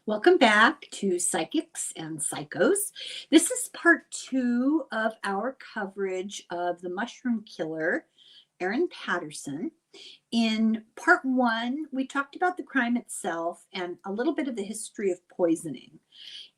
Welcome back to Psychics and Psychos. This is part 2 of our coverage of the mushroom killer, Erin Patterson. In part 1, we talked about the crime itself and a little bit of the history of poisoning.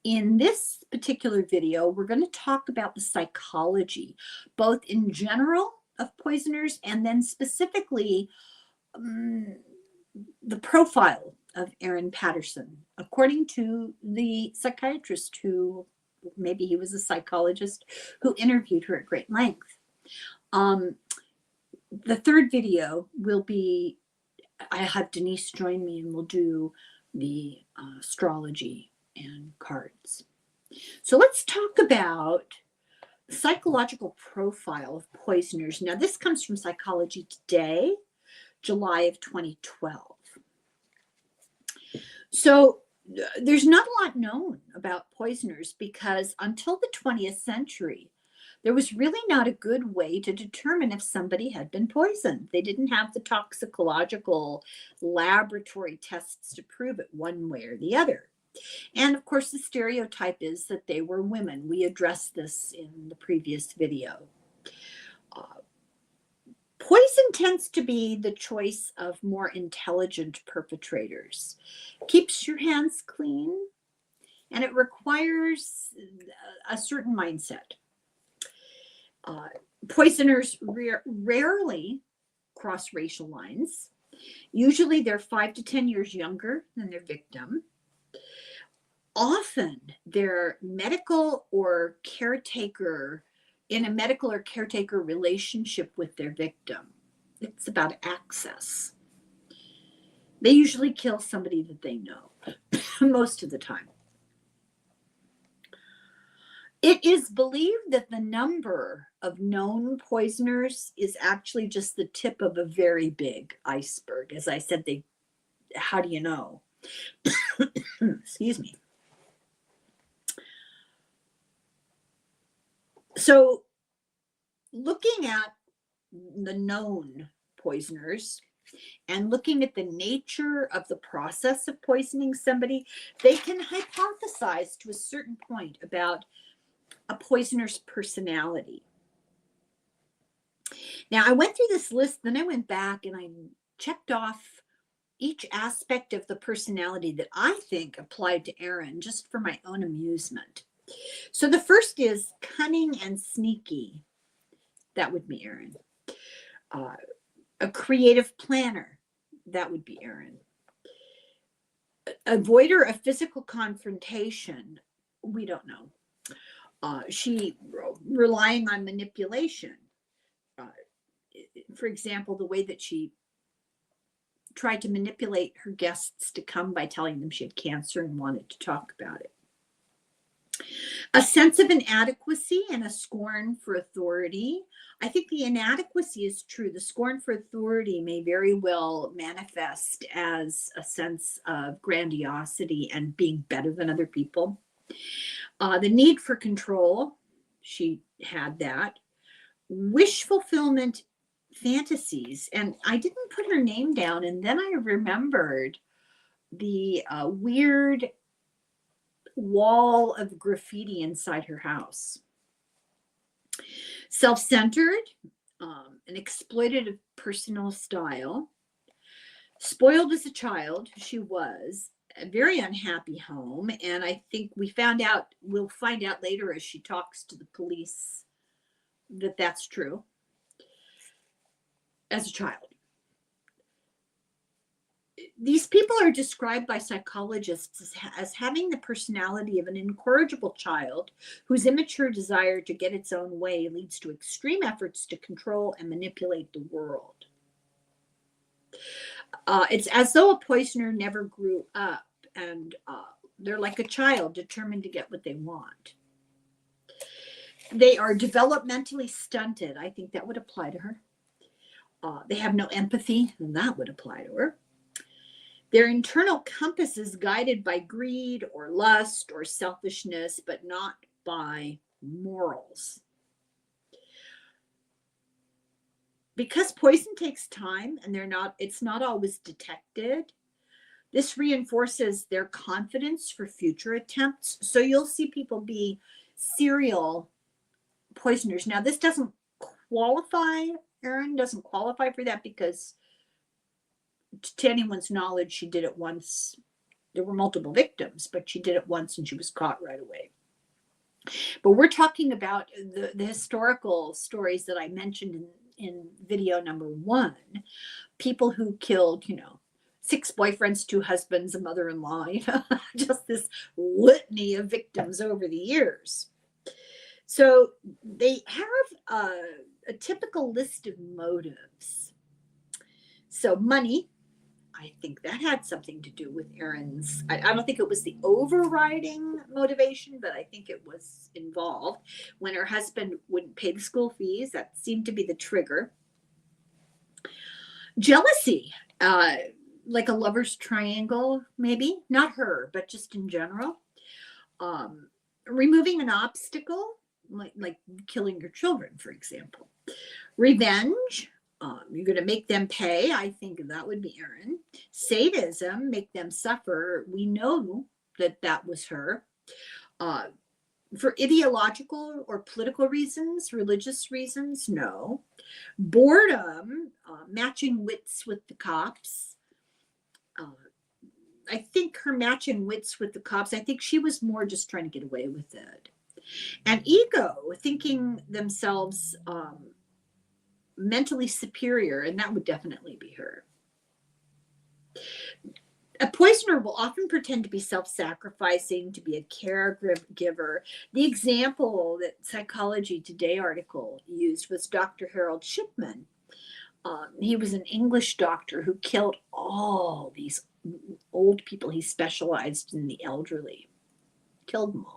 In this particular video, we're going to talk about the psychology, both in general of poisoners and then specifically the profile of Erin Patterson, according to the psychiatrist who, maybe he was a psychologist, who interviewed her at great length. The third video will be, I have Denise join me and we'll do the astrology and cards. So let's talk about the psychological profile of poisoners. Now, this comes from Psychology Today, July of 2012. So there's not a lot known about poisoners because until the 20th century, there was really not a good way to determine if somebody had been poisoned. They didn't have the toxicological laboratory tests to prove it one way or the other. And of course, the stereotype is that they were women. We addressed this in the previous video. Poison tends to be the choice of more intelligent perpetrators. Keeps your hands clean, and it requires a certain mindset. Poisoners rarely cross racial lines. Usually they're 5 to 10 years younger than their victim. Often they're medical or caretaker, in a medical or caretaker relationship with their victim. It's about access. They usually kill somebody that they know most of the time. It is believed that the number of known poisoners is actually just the tip of a very big iceberg. As I said, how do you know? Excuse me. So looking at the known poisoners and looking at the nature of the process of poisoning somebody, they can hypothesize to a certain point about a poisoner's personality. Now, I went through this list, then I went back and I checked off each aspect of the personality that I think applied to Erin just for my own amusement. So the first is cunning and sneaky. That would be Erin. A creative planner. That would be Erin. Avoider of physical confrontation. We don't know. She relying on manipulation. For example, the way that she tried to manipulate her guests to come by telling them she had cancer and wanted to talk about it. A sense of inadequacy and a scorn for authority. I think the inadequacy is true. The scorn for authority may very well manifest as a sense of grandiosity and being better than other people. The need for control, she had that. Wish fulfillment fantasies. And I didn't put her name down. And then I remembered the weird wall of graffiti inside her house. Self-centered, an exploitative personal style. Spoiled as a child, she was. A very unhappy home. And I think we'll find out later as she talks to the police that that's true. As a child. These people are described by psychologists as having the personality of an incorrigible child whose immature desire to get its own way leads to extreme efforts to control and manipulate the world. It's as though a poisoner never grew up and they're like a child determined to get what they want. They are developmentally stunted. I think that would apply to her. They have no empathy, and that would apply to her. Their internal compass is guided by greed or lust or selfishness, but not by morals. Because poison takes time and it's not always detected, This reinforces their confidence for future attempts. So you'll see people be serial poisoners. Now, this doesn't qualify, Erin doesn't qualify for that because, to anyone's knowledge, she did it once. There were multiple victims, but she did it once and she was caught right away. But we're talking about the historical stories that I mentioned in video number 1. People who killed, 6 boyfriends, 2 husbands, a mother-in-law, just this litany of victims over the years. So they have a typical list of motives. So money, I think that had something to do with Erin's. I don't think it was the overriding motivation, but I think it was involved. When her husband wouldn't pay the school fees, that seemed to be the trigger. Jealousy, like a lover's triangle, maybe. Not her, but just in general. Removing an obstacle, like killing your children, for example. Revenge. You're going to make them pay. I think that would be Erin. Sadism, make them suffer. We know that was her. For ideological or political reasons, religious reasons, no. Boredom, matching wits with the cops. I think her matching wits with the cops, I think she was more just trying to get away with it. And ego, thinking themselves mentally superior, and that would definitely be her. A poisoner will often pretend to be self-sacrificing, to be a caregiver. The example that Psychology Today article used was Dr. Harold Shipman. He was an English doctor who killed all these old people. He specialized in the elderly. Killed them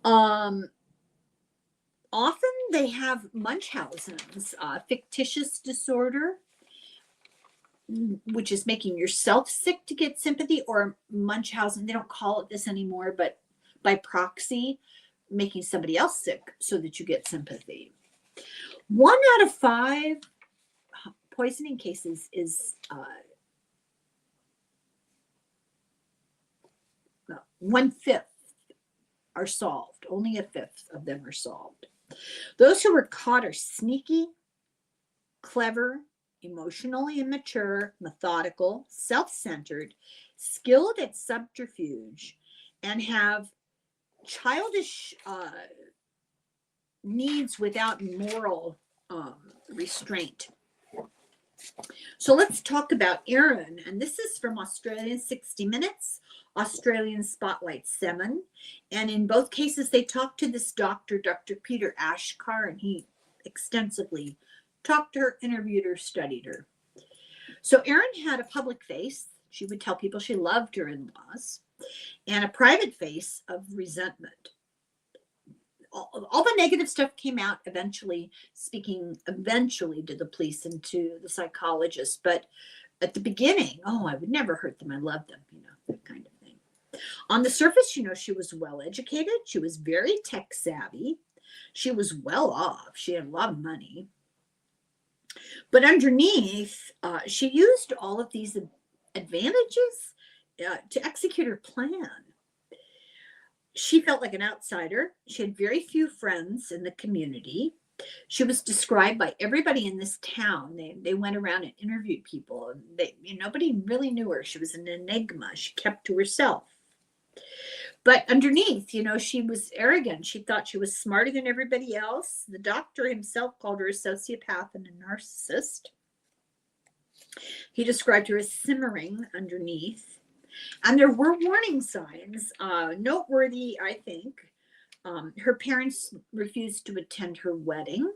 all. Often they have Munchausen's, fictitious disorder, which is making yourself sick to get sympathy, or Munchausen, they don't call it this anymore, but by proxy, making somebody else sick so that you get sympathy. 1 out of 5 poisoning cases is 1/5 are solved. Only 1/5 of them are solved. Those who were caught are sneaky, clever, emotionally immature, methodical, self-centered, skilled at subterfuge, and have childish needs without moral restraint. So let's talk about Erin, and this is from Australian 60 Minutes, Australian Spotlight 7, and in both cases they talked to this doctor, Dr. Peter Ashkar, and he extensively talked to her, interviewed her, studied her. So Erin had a public face. She would tell people she loved her in-laws, and a private face of resentment. All the negative stuff came out eventually to the police and to the psychologist. But at the beginning, I would never hurt them. I loved them, that kind of thing. On the surface, she was well educated. She was very tech savvy. She was well off. She had a lot of money. But underneath, she used all of these advantages to execute her plan. She felt like an outsider. She had very few friends in the community. She was described by everybody in this town. They went around and interviewed people. Nobody really knew her. She was an enigma. She kept to herself. But underneath, she was arrogant. She thought she was smarter than everybody else. The doctor himself called her a sociopath and a narcissist. He described her as simmering underneath. And there were warning signs, noteworthy, I think. Her parents refused to attend her wedding.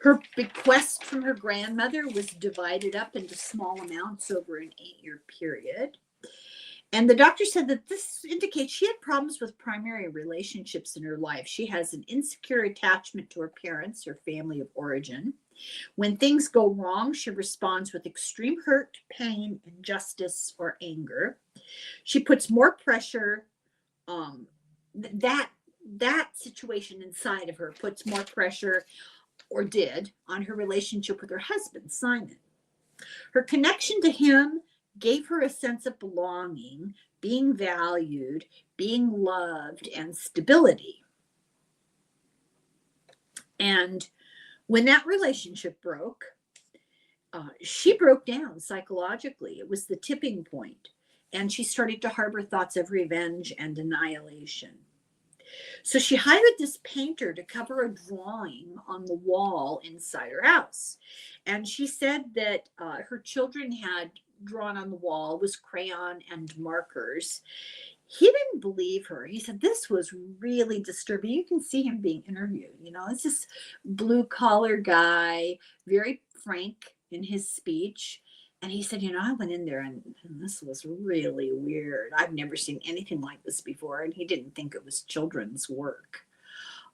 Her bequest from her grandmother was divided up into small amounts over an 8-year period. And the doctor said that this indicates she had problems with primary relationships in her life. She has an insecure attachment to her parents, her family of origin. When things go wrong, she responds with extreme hurt, pain, injustice, or anger. She puts more pressure. That situation inside of her puts more pressure, or did, on her relationship with her husband, Simon. Her connection to him gave her a sense of belonging, being valued, being loved, and stability. And when that relationship broke, she broke down psychologically. It was the tipping point, and she started to harbor thoughts of revenge and annihilation. So she hired this painter to cover a drawing on the wall inside her house. And she said that her children had drawn on the wall was crayon and markers. He didn't believe her. He said this was really disturbing. You can see him being interviewed. It's this blue collar guy, very frank in his speech. And he said, I went in there and this was really weird. I've never seen anything like this before. And he didn't think it was children's work.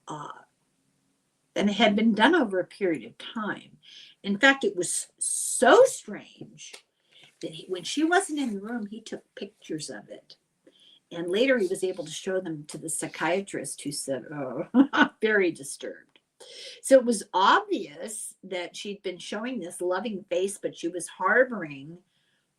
And it had been done over a period of time. In fact, it was so strange that when she wasn't in the room, he took pictures of it. And later he was able to show them to the psychiatrist, who said, oh, very disturbed. So it was obvious that she'd been showing this loving face, but she was harboring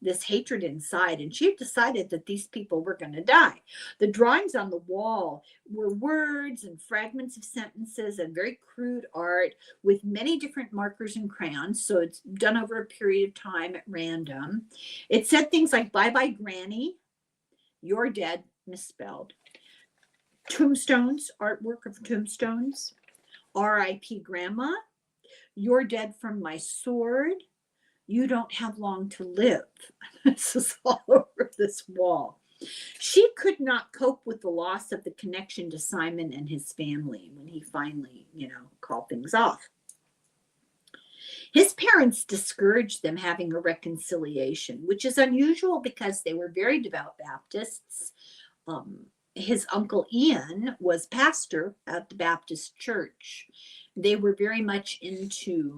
this hatred inside. And she had decided that these people were going to die. The drawings on the wall were words and fragments of sentences and very crude art with many different markers and crayons. So it's done over a period of time at random. It said things like, bye-bye, Granny. You're dead, misspelled. Tombstones, artwork of tombstones. R.I.P. Grandma. You're dead from my sword. You don't have long to live. This is all over this wall. She could not cope with the loss of the connection to Simon and his family when he finally, called things off. His parents discouraged them having a reconciliation, which is unusual because they were very devout Baptists. His uncle Ian was pastor at the Baptist church. They were very much into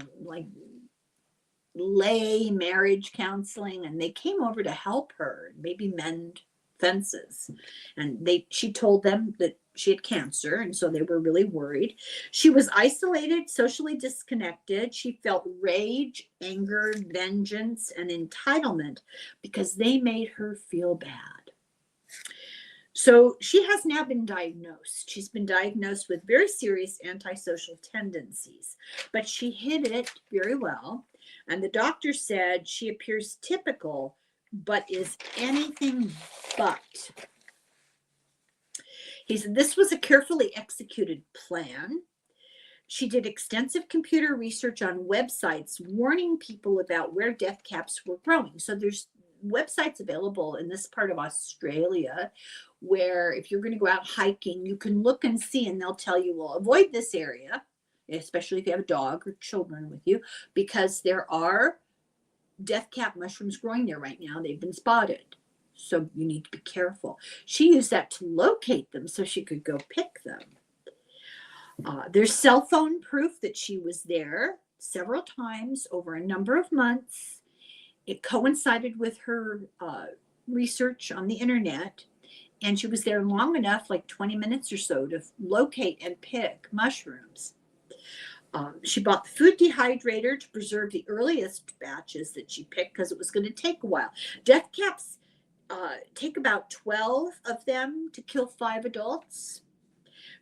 lay marriage counseling, and they came over to help her maybe mend fences. And she told them that she had cancer, and so they were really worried. She was isolated, socially disconnected. She felt rage, anger, vengeance, and entitlement because they made her feel bad. So she has now been diagnosed. She's been diagnosed with very serious antisocial tendencies, but she hid it very well. And the doctor said she appears typical, but is anything but. He said this was a carefully executed plan. She did extensive computer research on websites warning people about where death caps were growing. So there's websites available in this part of Australia where if you're going to go out hiking, you can look and see, and they'll tell you, well, avoid this area, especially if you have a dog or children with you, because there are death cap mushrooms growing there right now. They've been spotted. So you need to be careful. She used that to locate them so she could go pick them. There's cell phone proof that she was there several times over a number of months. It coincided with her research on the internet, and she was there long enough, like 20 minutes or so, to locate and pick mushrooms. She bought the food dehydrator to preserve the earliest batches that she picked because it was going to take a while. Death caps take about 12 of them to kill 5 adults,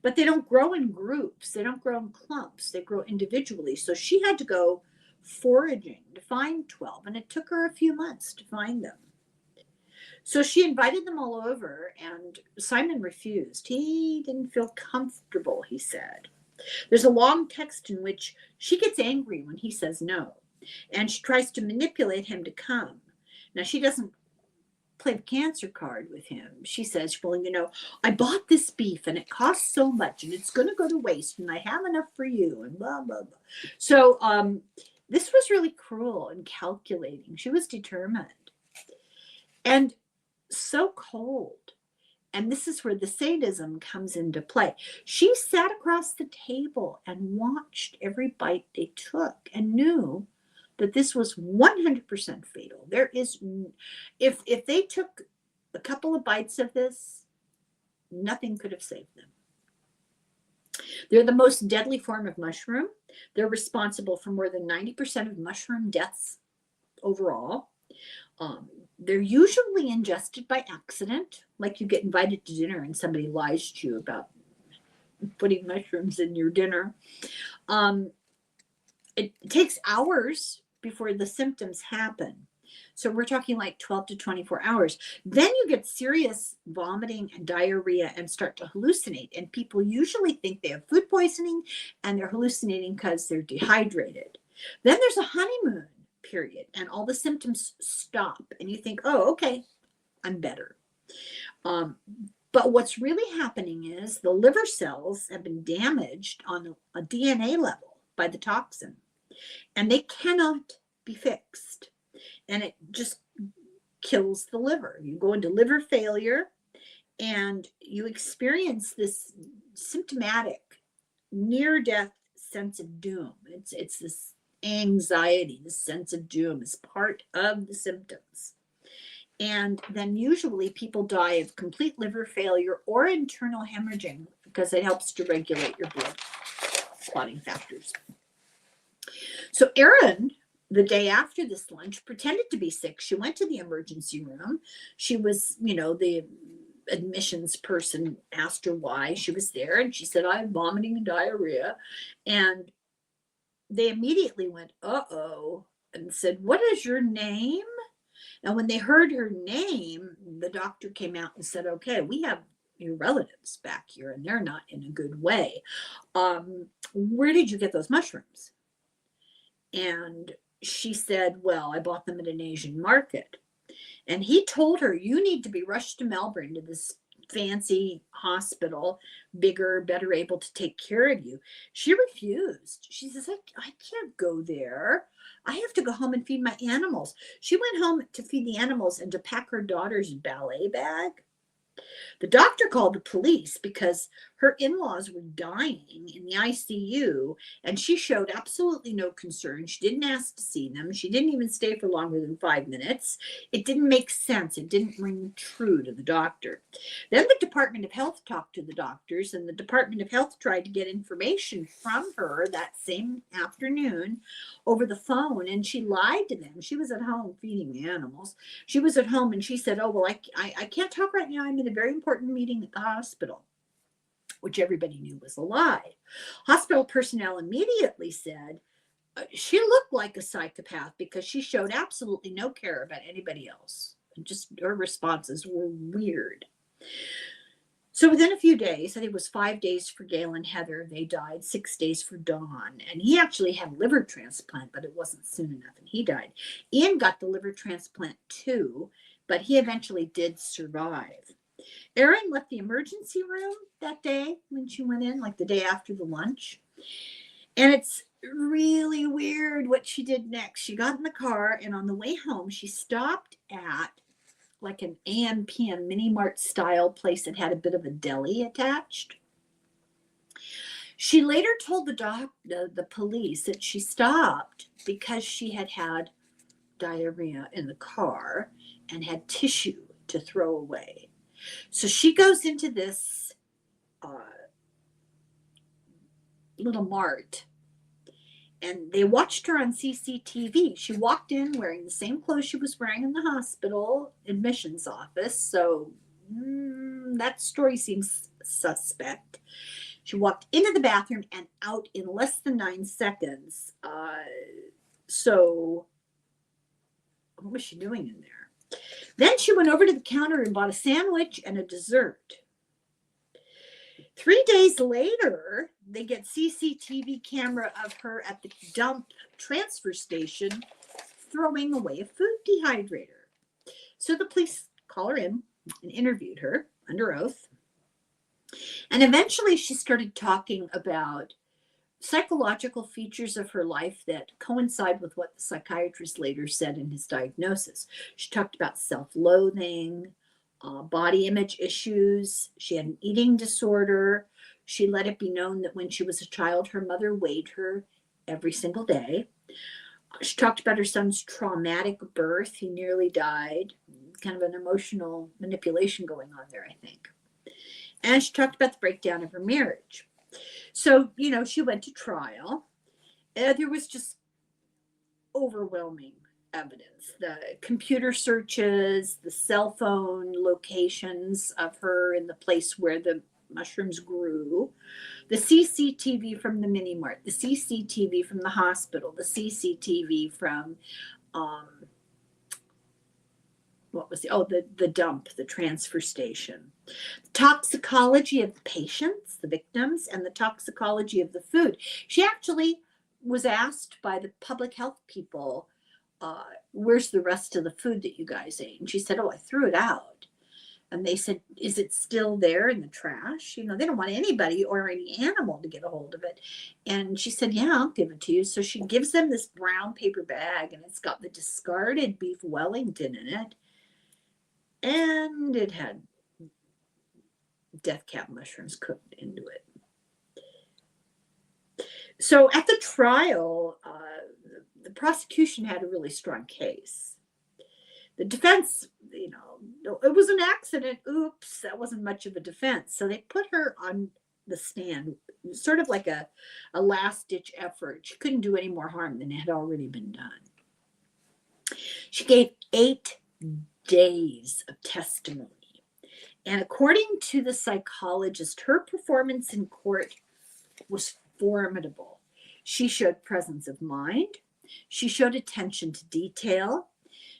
but they don't grow in groups. They don't grow in clumps. They grow individually. So she had to go foraging to find 12, and it took her a few months to find them. So she invited them all over, and Simon refused. He didn't feel comfortable, he said. There's a long text in which she gets angry when he says no, and she tries to manipulate him to come. Now, she doesn't play the cancer card with him. She says, well, I bought this beef and it costs so much and it's going to go to waste and I have enough for you and blah, blah, blah. So this was really cruel and calculating. She was determined and so cold. And this is where the sadism comes into play. She sat across the table and watched every bite they took and knew that this was 100% fatal. There is, if they took a couple of bites of this, nothing could have saved them. They're the most deadly form of mushroom. They're responsible for more than 90% of mushroom deaths overall. They're usually ingested by accident, like you get invited to dinner and somebody lies to you about putting mushrooms in your dinner. It takes hours before the symptoms happen. So we're talking like 12 to 24 hours. Then you get serious vomiting and diarrhea and start to hallucinate. And people usually think they have food poisoning and they're hallucinating because they're dehydrated. Then there's a honeymoon period and all the symptoms stop and you think, oh, okay, I'm better. But what's really happening is the liver cells have been damaged on a DNA level by the toxin and they cannot be fixed. And it just kills the liver. You go into liver failure and you experience this symptomatic near-death sense of doom. It's this anxiety, this sense of doom is part of the symptoms. And then usually people die of complete liver failure or internal hemorrhaging because it helps to regulate your blood clotting factors. So Erin, the day after this lunch, pretended to be sick. She went to the emergency room. She was, the admissions person asked her why she was there. And she said, I'm vomiting and diarrhea. And they immediately went, uh-oh, and said, what is your name? And when they heard her name, the doctor came out and said, okay, we have your relatives back here and they're not in a good way. Where did you get those mushrooms? And she said, well, I bought them at an Asian market. And he told her, you need to be rushed to Melbourne to this fancy hospital, bigger, better able to take care of you. She refused. She says, I can't go there. I have to go home and feed my animals. She went home to feed the animals and to pack her daughter's ballet bag. The doctor called the police because her in-laws were dying in the ICU and she showed absolutely no concern. She didn't ask to see them. She didn't even stay for longer than 5 minutes. It didn't make sense. It didn't ring true to the doctor. Then the Department of Health talked to the doctors and the Department of Health tried to get information from her that same afternoon over the phone and she lied to them. She was at home feeding the animals. She was at home and she said, oh, well, I can't talk right now. I'm in a very important meeting at the hospital, which everybody knew was a lie. Hospital personnel immediately said she looked like a psychopath because she showed absolutely no care about anybody else. And just her responses were weird. So within a few days, I think it was 5 days for Gail and Heather, they died, 6 days for Dawn. And he actually had a liver transplant, but it wasn't soon enough and he died. Ian got the liver transplant too, but he eventually did survive. Erin left the emergency room that day when she went in, like the day after the lunch. And it's really weird what she did next. She got in the car and on the way home, she stopped at like an AM PM mini mart style place that had a bit of a deli attached. She later told the police that she stopped because she had had diarrhea in the car and had tissue to throw away. So she goes into this little mart and they watched her on CCTV. She walked in wearing the same clothes she was wearing in the hospital admissions office. So that story seems suspect. She walked into the bathroom and out in less than 9 seconds. So what was she doing in there? Then she went over to the counter and bought a sandwich and a dessert. 3 days later, they get CCTV camera of her at the dump transfer station throwing away a food dehydrator. So the police call her in and interviewed her under oath. And eventually she started talking about psychological features of her life that coincide with what the psychiatrist later said in his diagnosis. She talked about self-loathing, body image issues. She had an eating disorder. She let it be known that when she was a child, her mother weighed her every single day. She talked about her son's traumatic birth. He nearly died. Kind of an emotional manipulation going on there, I think. And she talked about the breakdown of her marriage. So, she went to trial. There was just overwhelming evidence, the computer searches, the cell phone locations of her in the place where the mushrooms grew, the CCTV from the mini mart, the CCTV from the hospital, the CCTV from what was the dump, the transfer station, the toxicology of the patients, the victims, and the toxicology of the food. She actually was asked by the public health people, where's the rest of the food that you guys ate? And she said, oh, I threw it out. And they said, is it still there in the trash? You know, they don't want anybody or any animal to get a hold of it. And she said, yeah, I'll give it to you. So she gives them this brown paper bag, and it's got the discarded beef Wellington in it. And it had death cap mushrooms cooked into it. So at the trial, the prosecution had a really strong case. The defense, you know, it was an accident. Oops, that wasn't much of a defense. So they put her on the stand, sort of like a last-ditch effort. She couldn't do any more harm than had already been done. She gave 8 days of testimony. And according to the psychologist, her performance in court was formidable. She showed presence of mind. She showed attention to detail.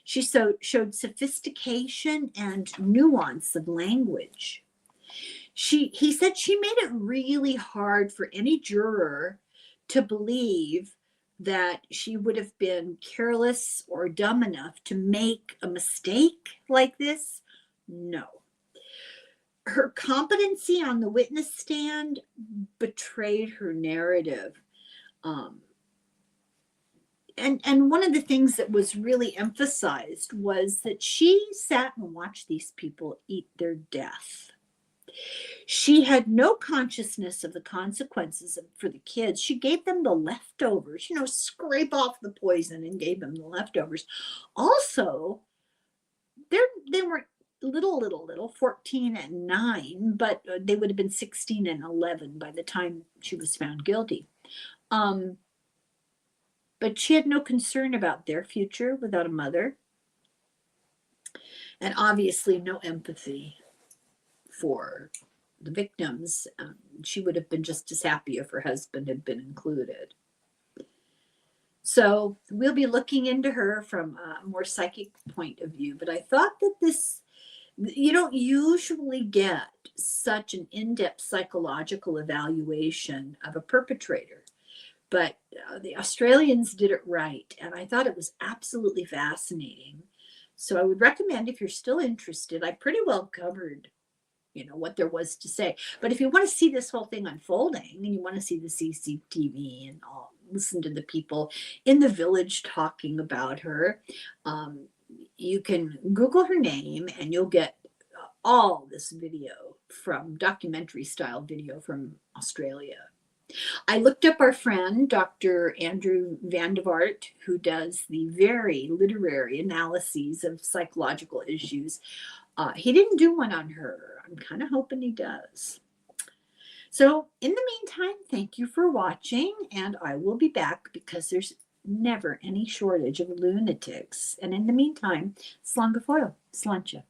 She showed sophistication and nuance of language. He said she made it really hard for any juror to believe that she would have been careless or dumb enough to make a mistake like this. No. Her competency on the witness stand betrayed her narrative. And one of the things that was really emphasized was that she sat and watched these people eat their death. She had no consciousness of the consequences for the kids. She gave them the leftovers, you know, scrape off the poison and gave them the leftovers. Also, they weren't little, 14 and 9, but they would have been 16 and 11 by the time she was found guilty. But she had no concern about their future without a mother, and obviously no empathy for the victims. She would have been just as happy if her husband had been included. So we'll be looking into her from a more psychic point of view, but I thought that this, you don't usually get such an in-depth psychological evaluation of a perpetrator. But the Australians did it right, and I thought it was absolutely fascinating. So I would recommend, if you're still interested, I pretty well covered, you know, what there was to say. But if you want to see this whole thing unfolding, and you want to see the CCTV and listen to the people in the village talking about her, you can Google her name, and you'll get all this video, from documentary style video from Australia. I looked up our friend, Dr. Andrew Van de Vaart, who does the very literary analyses of psychological issues. He didn't do one on her. I'm kind of hoping he does. So in the meantime, thank you for watching, and I will be back because there's never any shortage of lunatics. And in the meantime, slán go fóill, slánte.